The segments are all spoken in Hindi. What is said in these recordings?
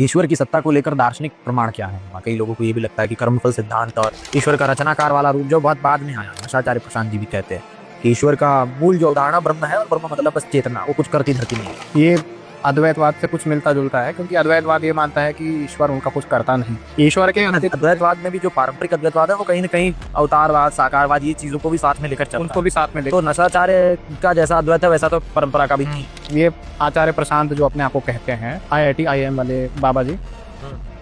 ईश्वर की सत्ता को लेकर दार्शनिक प्रमाण क्या है? कई लोगों को ये भी लगता है कि कर्मफल सिद्धांत और ईश्वर का रचनाकार वाला रूप जो बहुत बाद में आया, आचार्य प्रशांत जी भी कहते हैं कि ईश्वर का मूल जो अवधारणा ब्रह्म है और ब्रह्म मतलब बस चेतना, वो कुछ करती धरती नहीं है। ये अद्वैतवाद से कुछ मिलता जुलता है, क्योंकि अद्वैतवाद ये मानता है कि ईश्वर उनका कुछ करता नहीं। ईश्वर के अद्वैतवाद में भी जो पारंपरिक अद्वैतवाद है वो कहीं न कहीं अवतारवाद, साकारवाद, ये चीजों को भी साथ में लेकर चलता है। उनको भी साथ में तो नशाचार्य का जैसा अद्वैत है वैसा तो परंपरा का भी नहीं। ये आचार्य प्रशांत जो अपने आप को कहते हैं IIT IIM वाले बाबा जी,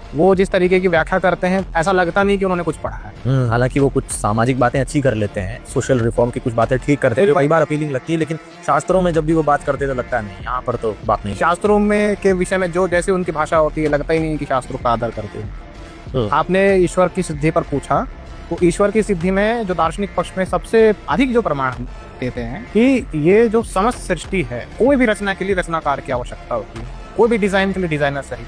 वो जिस तरीके की व्याख्या करते हैं ऐसा लगता नहीं कि उन्होंने कुछ पढ़ा है। हालांकि वो कुछ सामाजिक बातें अच्छी कर लेते हैं, सोशल रिफॉर्म की कुछ बातें ठीक करते हैं, कई बार अपीलिंग लगती है, लेकिन शास्त्रों में जब भी वो बात करते हैं तो लगता नहीं, यहाँ पर तो बात नहीं। शास्त्रों में के विषय में जो जैसे उनकी भाषा होती है, लगता ही नहीं कि शास्त्रों का आदर करते हैं। आपने ईश्वर की सिद्धि पर पूछा, तो ईश्वर की सिद्धि में जो दार्शनिक पक्ष में सबसे अधिक जो प्रमाण देते हैं कि ये जो समस्त सृष्टि है, कोई भी रचना के लिए रचनाकार की आवश्यकता होती है, कोई भी डिजाइन के लिए डिजाइनर सही,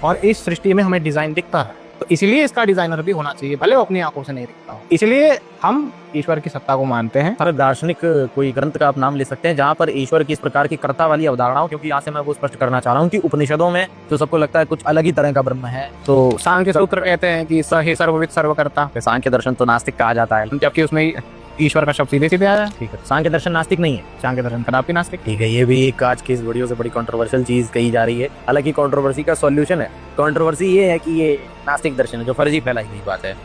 और इस सृष्टि में हमें डिजाइन दिखता है, तो इसलिए इसका डिजाइनर भी होना चाहिए, भले वो अपनी आंखों से नहीं दिखता हो। इसलिए हम ईश्वर की सत्ता को मानते हैं। सर, दार्शनिक कोई ग्रंथ का आप नाम ले सकते हैं जहाँ पर ईश्वर की इस प्रकार की कर्ता वाली अवधारणा हो? क्योंकि यहाँ से मैं वो स्पष्ट करना चाह रहा हूँ कि उपनिषदों में जो सबको लगता है कुछ अलग ही तरह का ब्रह्म है, तो सांख्य सूत्र कहते हैं कि स ही सर्वविद सर्वकर्ता, सांख्य दर्शन तो नास्तिक कहा जाता है, जबकि उसमें ईश्वर का शब्द सीधे सीधे आया। ठीक है, सांख्य दर्शन नास्तिक नहीं है, सांख्य दर्शन कदापि नास्तिक। ठीक है, ये भी एक आज की इस वीडियो से बड़ी कंट्रोवर्शियल चीज कही जा रही है। हालांकि कंट्रोवर्सी का सॉल्यूशन है, कंट्रोवर्सी ये है कि ये नास्तिक दर्शन है जो फर्जी फैलाई गई बात है।